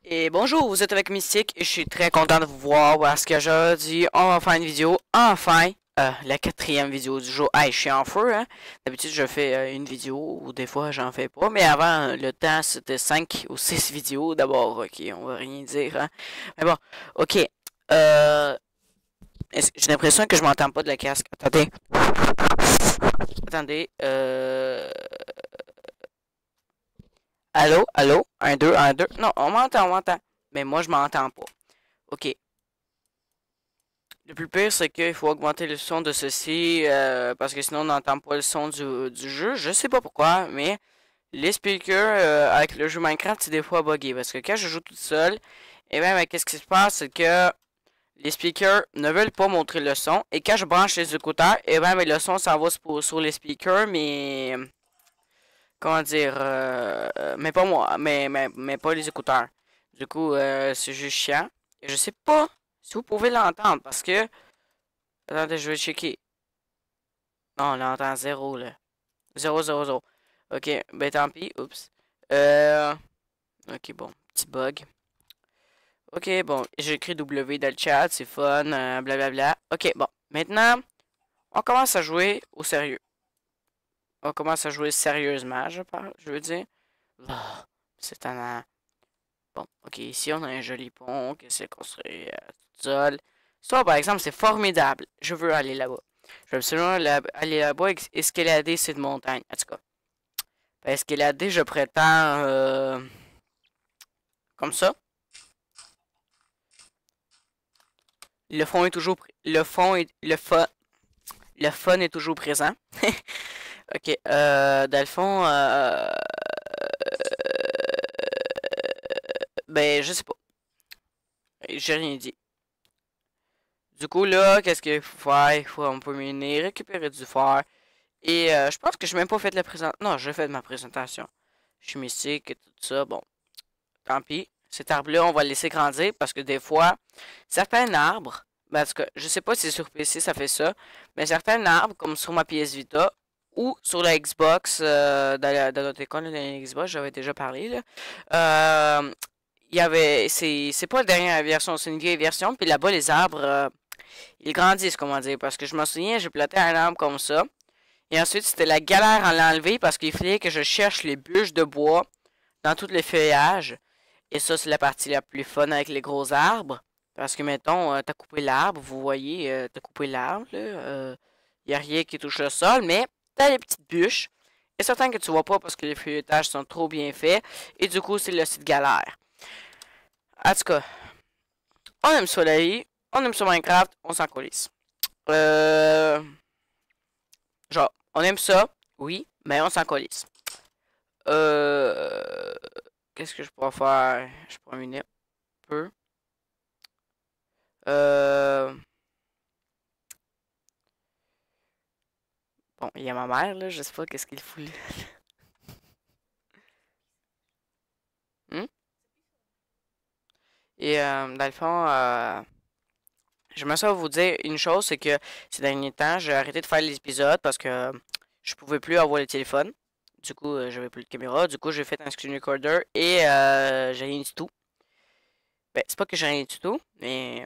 Et bonjour, vous êtes avec Mystique et je suis très content de vous voir parce que aujourd'hui, on va faire une vidéo, enfin, la quatrième vidéo du jour. Hey, je suis en feu, hein. D'habitude, je fais une vidéo ou des fois, j'en fais pas. Mais avant, le temps, c'était 5 ou 6 vidéos d'abord. Ok, on va rien dire, hein. Mais bon, ok. Euh, j'ai l'impression que je m'entends pas de la casque. Attendez. Attendez. Allô, allô? Un, deux, un, deux. Non, on m'entend, on m'entend. Mais moi, je m'entends pas. Ok. Le plus pire, c'est qu'il faut augmenter le son de ceci parce que sinon on n'entend pas le son du jeu. Je sais pas pourquoi, mais les speakers avec le jeu Minecraft, c'est des fois buggé. Parce que quand je joue tout seul, et bien, qu'est-ce qui se passe, c'est que les speakers ne veulent pas montrer le son. Et quand je branche les écouteurs, et bien, le son s'en va sur les speakers, mais comment dire, mais pas moi, mais pas les écouteurs. Du coup, c'est juste chiant. Et je sais pas si vous pouvez l'entendre parce que attendez, je vais checker. Non, on l'entend zéro, là. Zéro, zéro, zéro. Ok, ben tant pis. Oups. Euh... Ok, bon. Petit bug. Ok, bon. J'ai écrit W dans le chat. C'est fun. Blablabla. Ok, bon. Maintenant, on commence à jouer au sérieux. On commence à jouer sérieusement, je parle. Je veux dire. Ah, c'est un... Bon, ok. Ici, on a un joli pont qui s'est construit tout seul. Ça, par exemple, c'est formidable. Je veux aller là-bas. Je veux absolument aller là-bas et escalader cette montagne. En tout cas. Escalader, je prétends comme ça. Le fond est toujours le fond est le fun est toujours présent. Ok, dans le fond, ben je sais pas, j'ai rien dit. Du coup là, qu'est-ce qu'il faut faire? Il faut un peu miner, récupérer du fer. Et je pense que je n'ai même pas fait la présentation. Non, j'ai fait ma présentation. Je suis mystique et tout ça. Bon, tant pis. Cet arbre-là, on va le laisser grandir parce que des fois, certains arbres, ben, en tout cas, je sais pas si sur PC ça fait ça, mais certains arbres, comme sur ma PS Vita ou sur la Xbox, dans notre école, la Xbox, j'avais déjà parlé, là, euh, il y avait, c'est pas la dernière version, c'est une vieille version, puis là-bas, les arbres, ils grandissent, comment dire, parce que je me souviens, j'ai planté un arbre comme ça, et ensuite, c'était la galère à l'enlever parce qu'il fallait que je cherche les bûches de bois dans tout le feuillage. Et ça, c'est la partie la plus fun avec les gros arbres. Parce que, mettons, t'as coupé l'arbre, vous voyez, t'as coupé l'arbre, là. Y a rien qui touche le sol, mais t'as les petites bûches. Et certain que tu vois pas parce que les feuilletages sont trop bien faits. Et du coup, c'est le site galère. En tout cas, on aime ça la vie. On aime ça Minecraft. On s'en colisse. Euh, genre, on aime ça, oui, mais on s'en colisse. Euh, Qu'est-ce que je pourrais faire? Je pourrais miner un peu. Euh, Bon, il y a ma mère, là, je sais pas qu'est-ce qu'il fout là. Hmm? Et dans le fond, j'aimerais ça vous dire une chose, c'est que ces derniers temps, j'ai arrêté de faire les épisodes parce que je pouvais plus avoir le téléphone. Du coup, j'avais plus de caméra. Du coup, j'ai fait un screen recorder et j'ai rien du tout. Ben, c'est pas que j'ai rien du tout, mais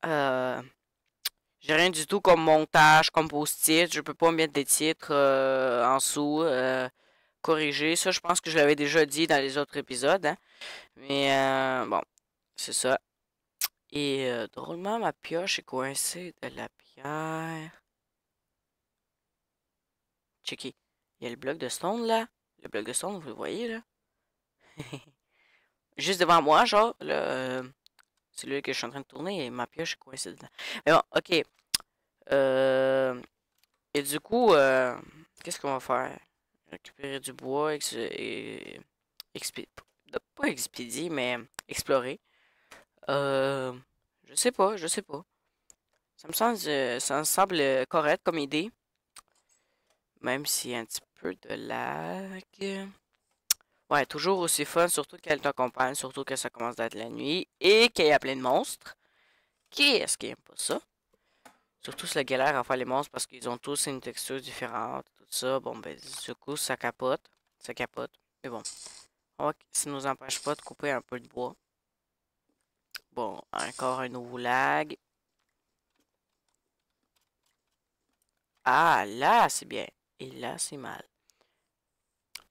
euh, j'ai rien du tout comme montage, comme post-it. Je peux pas mettre des titres en dessous, corriger. Ça, je pense que je l'avais déjà dit dans les autres épisodes, hein. Mais bon, c'est ça. Et drôlement, ma pioche est coincée de la pierre. Checky. Il y a le bloc de stone là. Le bloc de stone, vous le voyez là. Juste devant moi, genre, là, c'est là que je suis en train de tourner et ma pioche est coincée dedans. Mais bon, ok. Euh, et du coup, qu'est-ce qu'on va faire? Récupérer du bois et pas expédier, mais explorer. Euh, je sais pas, je sais pas. Ça me semble correct comme idée, même s'il y a un petit peu de lag. Ouais, toujours aussi fun, surtout qu'elle t'accompagne, surtout que ça commence d'être la nuit et qu'il y a plein de monstres. Qui est-ce qui aime pas ça? Surtout c'est la galère à faire les monstres parce qu'ils ont tous une texture différente, tout ça. Bon, ben, du coup, ça capote. Ça capote. Mais bon. Ça nous empêche pas de couper un peu de bois. Bon, encore un nouveau lag. Ah, là, c'est bien. Et là, c'est mal.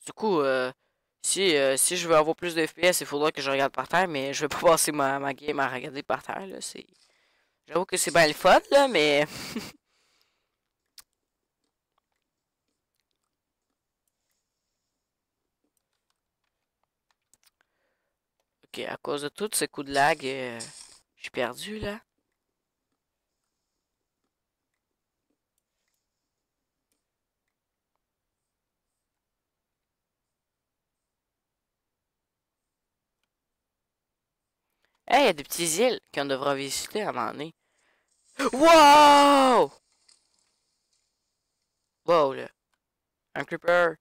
Du coup, si je veux avoir plus de FPS, il faudra que je regarde par terre, mais je vais pas passer ma game à regarder par terre, là. J'avoue que c'est bien le fun, là, mais... Ok, à cause de tous ces coups de lag, je suis perdu, là. Hey, il y a des petites îles qu'on devra visiter à un moment donné. Wow! Wow, là. Un creeper.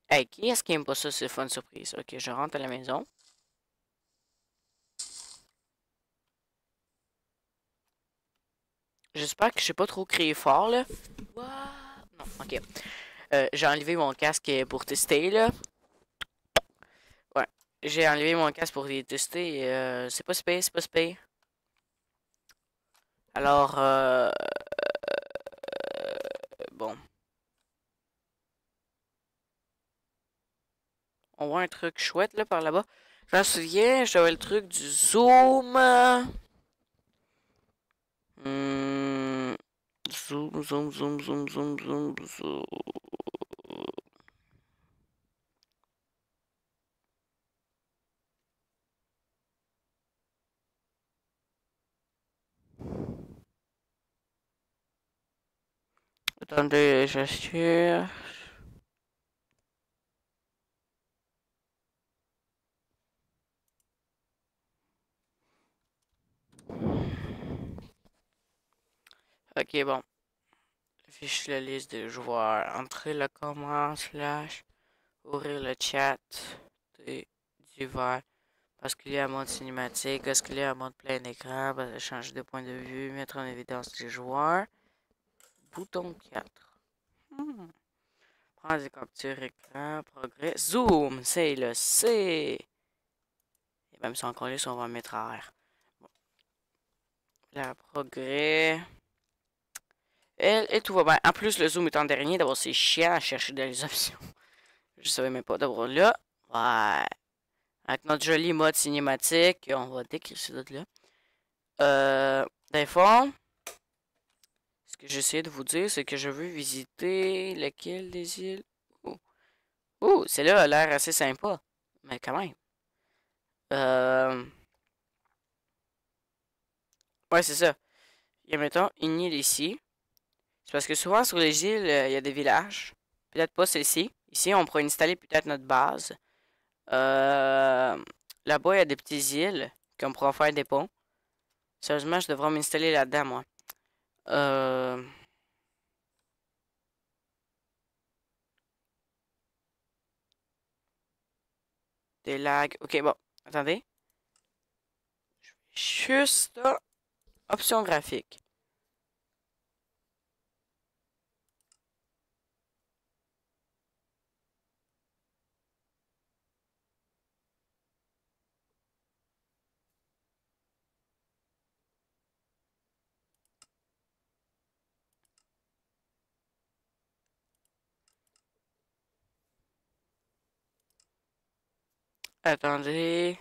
Hey, qui est-ce qui aime pas ça, c'est fun surprise? Ok, je rentre à la maison. J'espère que je sais pas trop crier fort, là. What? Non, ok. J'ai enlevé mon casque pour tester, là. Ouais. J'ai enlevé mon casque pour les tester. C'est pas space, c'est pas space. Alors, bon. On voit un truc chouette, là, par là-bas. Je me souviens, j'avais le truc du zoom. Hmm, zoom, zoom, zoom, zoom, zoom, zoom, zoom. Attendez, je cherche. Ok, bon. Affiche la liste de joueurs. Entrez le comment slash. Ouvrir le chat. Divers. Basculer à mode cinématique. Basculer à mode plein écran. Changer de point de vue. Mettre en évidence les joueurs. Bouton 4. Hmm. Prendre des captures écran. Progrès. Zoom. C'est le C. Et même si encore là, on va mettre à R. Bon. La progrès. Et tout va bien. En plus, le zoom est en dernier. D'abord, c'est chiant à chercher dans les options. Je savais même pas. D'abord là. Ouais. Avec notre joli mode cinématique. On va décrire ce là. Dans le fond, ce que j'essaie de vous dire, c'est que je veux visiter lequel des îles. Oh, oh celle-là a l'air assez sympa. Mais quand même. Euh... Ouais, c'est ça. Il y a, mettons, une île ici. C'est parce que souvent sur les îles, il y a des villages. Peut-être pas celle-ci. Ici, on pourrait installer peut-être notre base. Euh, Là-bas, il y a des petites îles qu'on pourra faire des ponts. Sérieusement, je devrais m'installer là-dedans, moi. Euh... Des lags. Ok, bon. Attendez. Juste là. Option graphique. Attendez.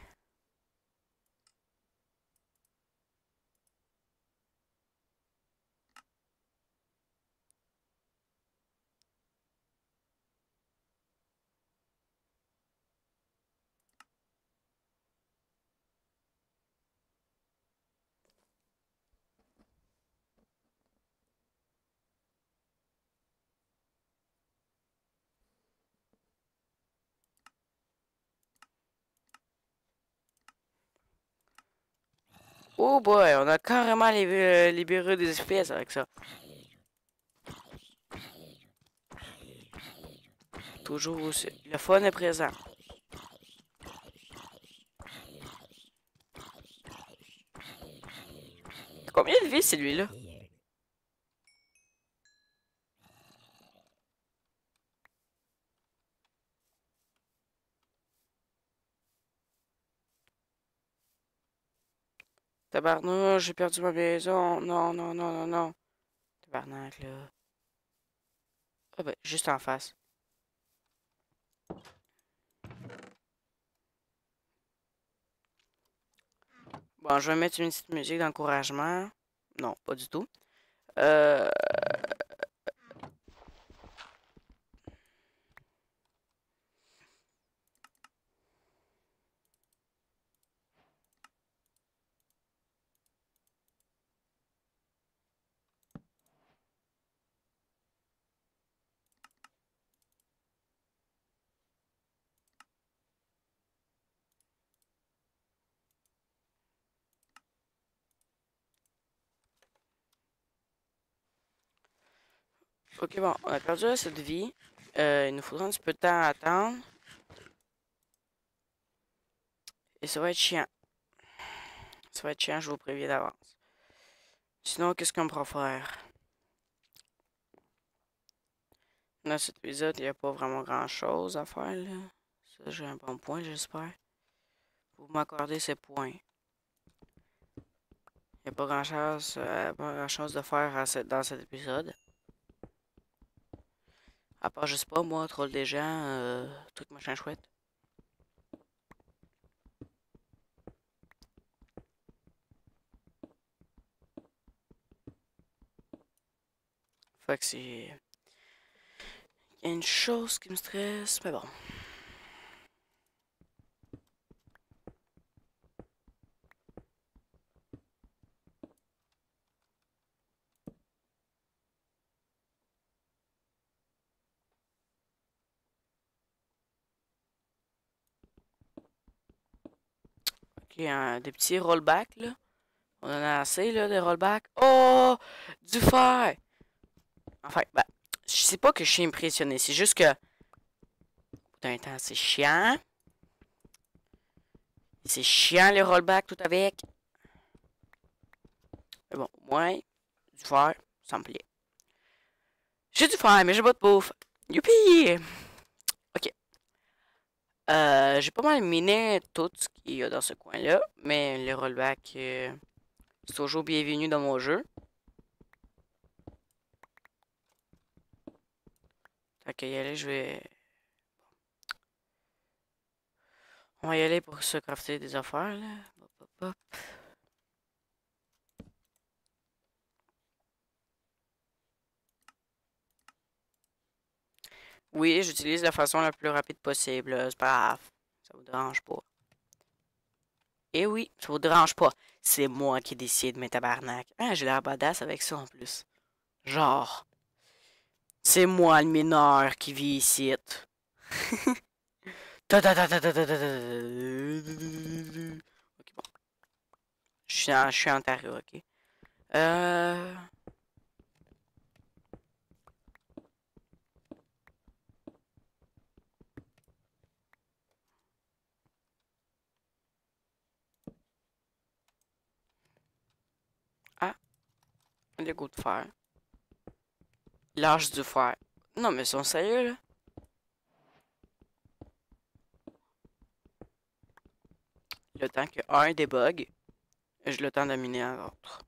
Oh boy, on a carrément libéré des espèces avec ça. Toujours aussi. Le fun est présent. Combien de vie celui-là? Tabarnouche, j'ai perdu ma maison. Non, non, non, non, non. Tabarnak, là. Ah ben, juste en face. Bon, je vais mettre une petite musique d'encouragement. Non, pas du tout. Euh... Ok, bon, on a perdu assez de vie. Il nous faudra un petit peu de temps à attendre. Et ça va être chiant. Ça va être chiant, je vous préviens d'avance. Sinon, qu'est-ce qu'on pourra faire? Dans cet épisode, il n'y a pas vraiment grand-chose à faire, là. Ça, j'ai un bon point, j'espère. Vous m'accordez ces points. Il n'y a pas grand-chose de faire dans cet épisode. À part, je sais pas, moi, troll des gens, truc machin chouette. Fait que c'est... Il y a une chose qui me stresse, mais bon. Ok, des petits rollbacks, là. On en a assez, là, des rollbacks. Oh! Du fer! Enfin, ben, je sais pas que je suis impressionné. C'est juste que, d'un temps, c'est chiant. C'est chiant, les rollbacks, tout avec. Mais bon, au moins, du fer, ça me plaît. J'ai du fer, mais j'ai pas de bouffe. Youpi! Ok. J'ai pas mal miné tout ce qu'il y a dans ce coin-là. Mais les rollbacks, c'est toujours bienvenu dans mon jeu. Fait que y aller, je vais... On va y aller pour se crafter des affaires, là. Hop, hop, hop. Oui, j'utilise la façon la plus rapide possible. C'est pas grave. Ça vous dérange pas. Eh oui, ça vous dérange pas. C'est moi qui décide, mes tabarnak. Ah, j'ai l'air badass avec ça en plus. Genre, c'est moi le mineur qui vit ici. Ta ta ta ta ta ta ta ta. Ok, bon. Je suis en tarot, ok. Euh... Ah, le goût de fer. L'âge du fer. Non, mais ils sont sérieux, là. Le temps que un débug, j'ai le temps de miner un autre.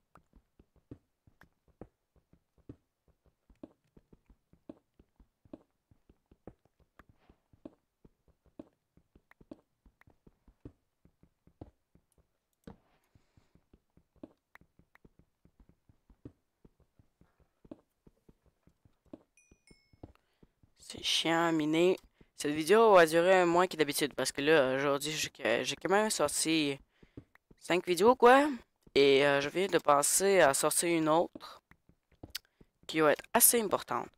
C'est chiant à miner. Cette vidéo va durer moins que d'habitude parce que là, aujourd'hui, j'ai quand même sorti 5 vidéos, quoi. Et je viens de penser à sortir une autre qui va être assez importante.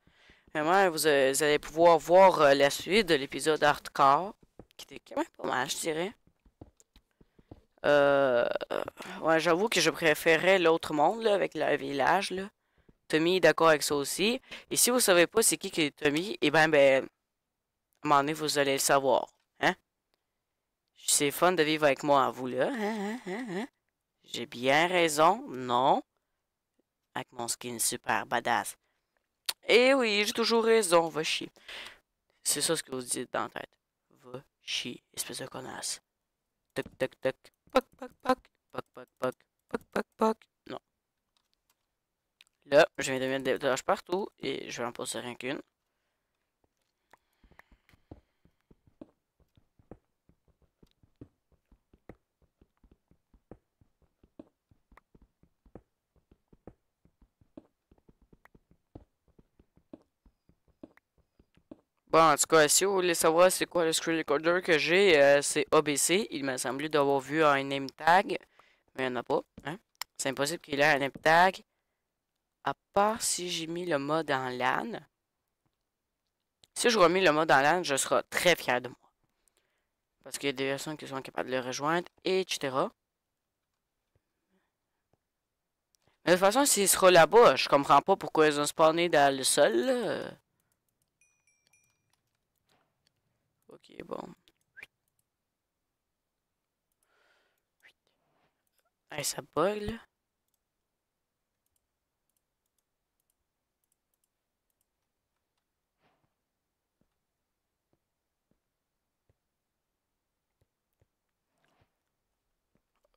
Vraiment, vous allez pouvoir voir la suite de l'épisode hardcore, qui était quand même pas mal, je dirais. Euh, ouais, j'avoue que je préférais l'autre monde, là, avec le village, là. Tommy est d'accord avec ça aussi. Et si vous savez pas c'est qui est Tommy, eh ben, à un moment donné, vous allez le savoir. Hein? C'est fun de vivre avec moi, vous, là. Hein? J'ai bien raison, non? Avec mon skin super badass. Eh oui, j'ai toujours raison, va chier. C'est ça ce que vous dites dans la tête. Va chier, espèce de connasse. Toc, toc, toc. Poc, poc, poc. Poc, poc, poc. Poc, poc, poc. Non. Là, je viens de mettre des tâches partout et je vais en poser rien qu'une. Bon, en tout cas, si vous voulez savoir c'est quoi le screen recorder que j'ai, c'est ABC. Il m'a semblé d'avoir vu un name tag, mais il n'y en a pas. Hein? C'est impossible qu'il ait un name tag, à part si j'ai mis le mode en LAN. Si je remets le mode en LAN, je serai très fier de moi. Parce qu'il y a des personnes qui sont capables de le rejoindre, etc. Mais de toute façon, s'il sera là-bas, je comprends pas pourquoi ils ont spawné dans le sol, là. Ok, bon. Hey, ça bug, là.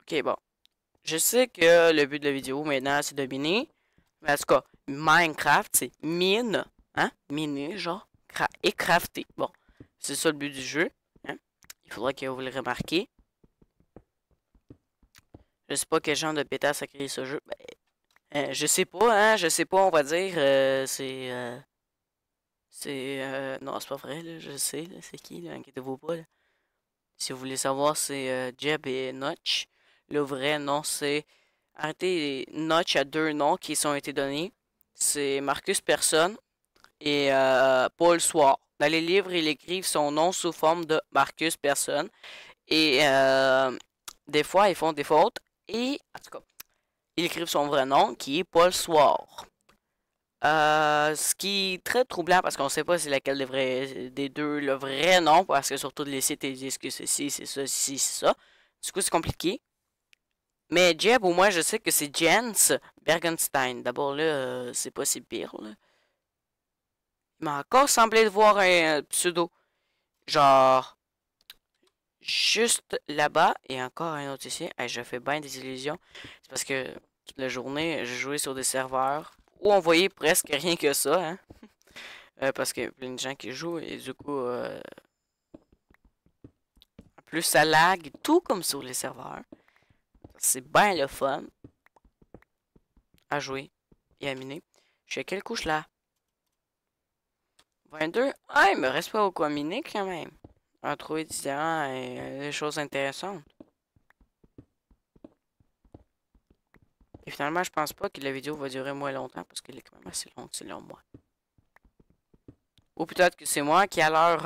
Ok, bon. Je sais que le but de la vidéo maintenant, c'est de miner. Mais en tout cas, Minecraft, c'est mine. Hein? Miner, genre. Et crafter. Bon. C'est ça le but du jeu. Hein? Il faudra que vous le remarquiez. Je sais pas quel genre de pétasse a créé ce jeu. Ben, je sais pas, hein. Je sais pas, on va dire. Non, c'est pas vrai, là. Je sais, là. C'est qui, là? Inquiétez-vous pas, là. Si vous voulez savoir, c'est Jeb et Notch. Le vrai nom, c'est... Arrêtez, Notch a deux noms qui sont été donnés. C'est Marcus Persson et Paul Soir. Dans les livres, il écrivent son nom sous forme de Marcus Persson. Et des fois, ils font des fautes. Et, en tout cas, ils écrivent son vrai nom, qui est Paul Soir. Ce qui est très troublant parce qu'on sait pas c'est laquelle des deux le vrai nom, parce que surtout les sites ils disent que ceci, c'est ça, ceci, c'est ça. Du coup, c'est compliqué. Mais Jeb, au moins, je sais que c'est Jens Bergenstein. D'abord, là, c'est pas si pire, là. Il m'a encore semblé de voir un pseudo. Genre, juste là-bas, et encore un autre ici. Hey, je fais bien des illusions. C'est parce que toute la journée, j'ai joué sur des serveurs où on voyait presque rien que ça, hein. Parce qu'il y a plein de gens qui jouent, et du coup, plus ça lag, tout comme sur les serveurs. C'est bien le fun à jouer et à miner. Je suis à quelle couche là? 22. Ah, il me reste pas beaucoup à miner quand même. À trouver des choses intéressantes. Et finalement, je pense pas que la vidéo va durer moins longtemps parce qu'elle est quand même assez longue selon moi. Ou peut-être que c'est moi qui a l'heure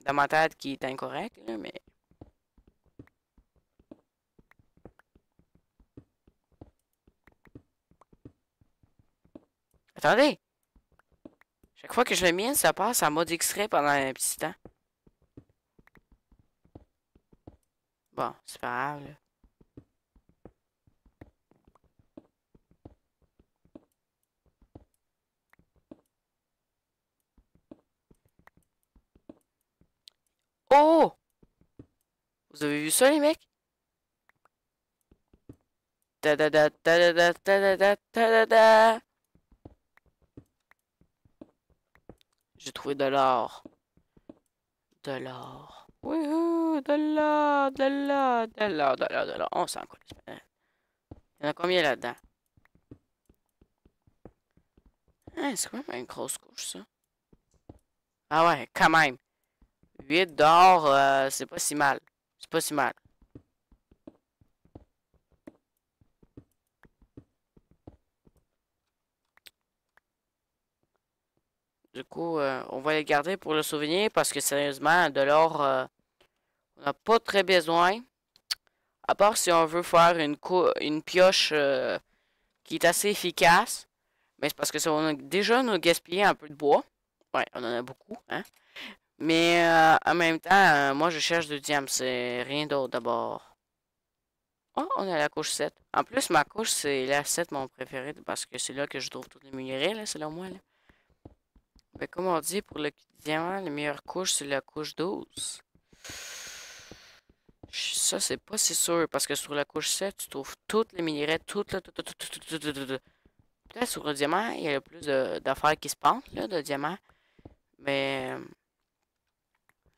dans ma tête qui est incorrecte, là, mais... Attendez! Chaque fois que je le mine, ça passe en mode extrait pendant un petit temps. Bon, c'est pas grave, là. Oh! Vous avez vu ça, les mecs? Ta-da-da, ta-da-da, ta-da-da, ta-da-da. J'ai trouvé de l'or. De l'or. Wouhou! De l'or, de l'or, de l'or, de l'or, de l'or. On s'en colle. Il y en a combien là-dedans? Hein, c'est quand même une grosse couche, ça. Ah ouais, quand même. 8 d'or, c'est pas si mal. C'est pas si mal. Du coup, on va les garder pour le souvenir parce que sérieusement, de l'or, on n'a pas très besoin. À part si on veut faire une pioche qui est assez efficace. Mais c'est parce que ça va déjà nous gaspiller un peu de bois. Ouais, on en a beaucoup, hein. Mais en même temps, moi je cherche du diamant, c'est rien d'autre d'abord. Oh, on est à la couche 7. En plus, ma couche, c'est la 7 mon préféré, parce que c'est là que je trouve tous les minerais, là, selon moi, là. Ben, comme on dit, pour le diamant, la meilleure couche, c'est la couche 12. Ça, c'est pas si sûr, parce que sur la couche 7, tu trouves toutes les minerais, toutes, là, tout. Peut-être sur le diamant, il y a plus d'affaires qui se passent, là, de diamants. Mais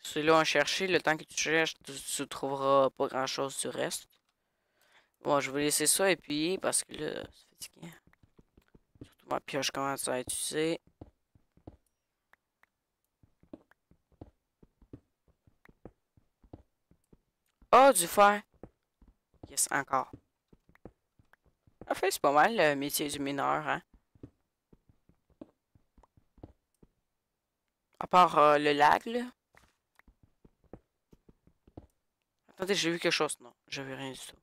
celui-là, on chercher, le temps que tu cherches, tu trouveras pas grand-chose du reste. Bon, je vais laisser ça épuyer parce que là, c'est fatiguant. Surtout ma pioche commence à être usée. Ah, du fer! Yes, encore. En fait, c'est pas mal le métier du mineur, hein. À part le lag, là. Attendez, j'ai vu quelque chose. Non, j'ai vu rien du tout.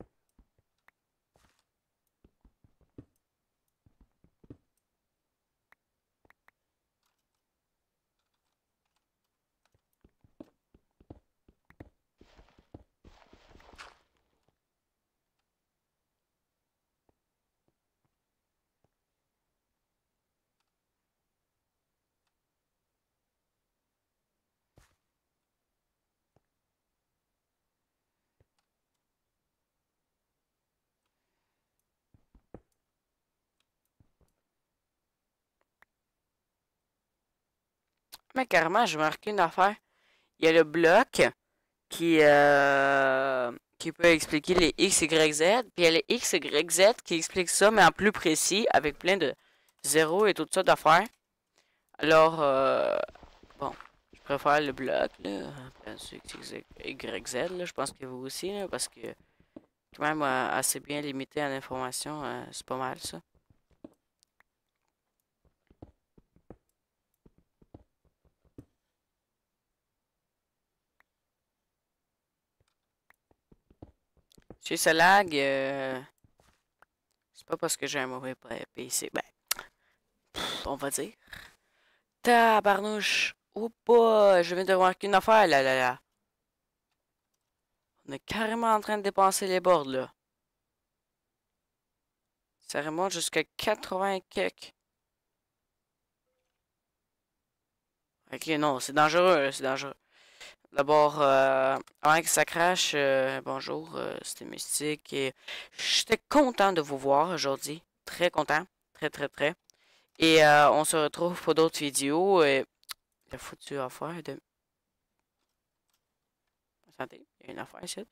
Mais carrément, j'ai marqué une affaire. Il y a le bloc qui, qui peut expliquer les X, Y, Z. Puis il y a les X, Y, Z qui expliquent ça, mais en plus précis, avec plein de zéros et tout ça d'affaires. Alors, bon, je préfère le bloc, là. X, Y, Z, là. Je pense que vous aussi, là, parce que quand même assez bien limité en information, c'est pas mal ça. Si ça lag, c'est pas parce que j'ai un mauvais PC. Ben, on va dire. Tabarnouche. Oh pas, je viens de remarquer une affaire là. On est carrément en train de dépenser les bords là. Ça remonte jusqu'à 80 et quelques. Ok, non, c'est dangereux, c'est dangereux. D'abord, avant que ça crache, bonjour, c'était Mystique et j'étais content de vous voir aujourd'hui. Très content. Très, très, très. Et on se retrouve pour d'autres vidéos. La foutue affaire de. Attendez, il y a une affaire ici.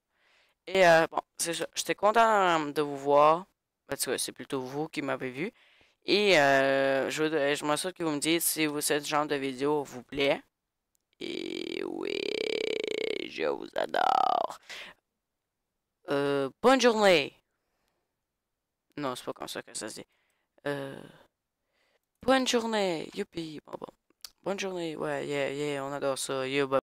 Et bon, c'est ça. J'étais content de vous voir. En tout cas, c'est plutôt vous qui m'avez vu. Et je m'assure que vous me dites si ce genre de vidéo vous plaît. Et oui, je vous adore. Bonne journée. Non, c'est pas comme ça que ça se dit. Euh, bonne journée. Youpi. Bon, bon. Bonne journée. Ouais, yeah, yeah, on adore ça. Yeah, bye.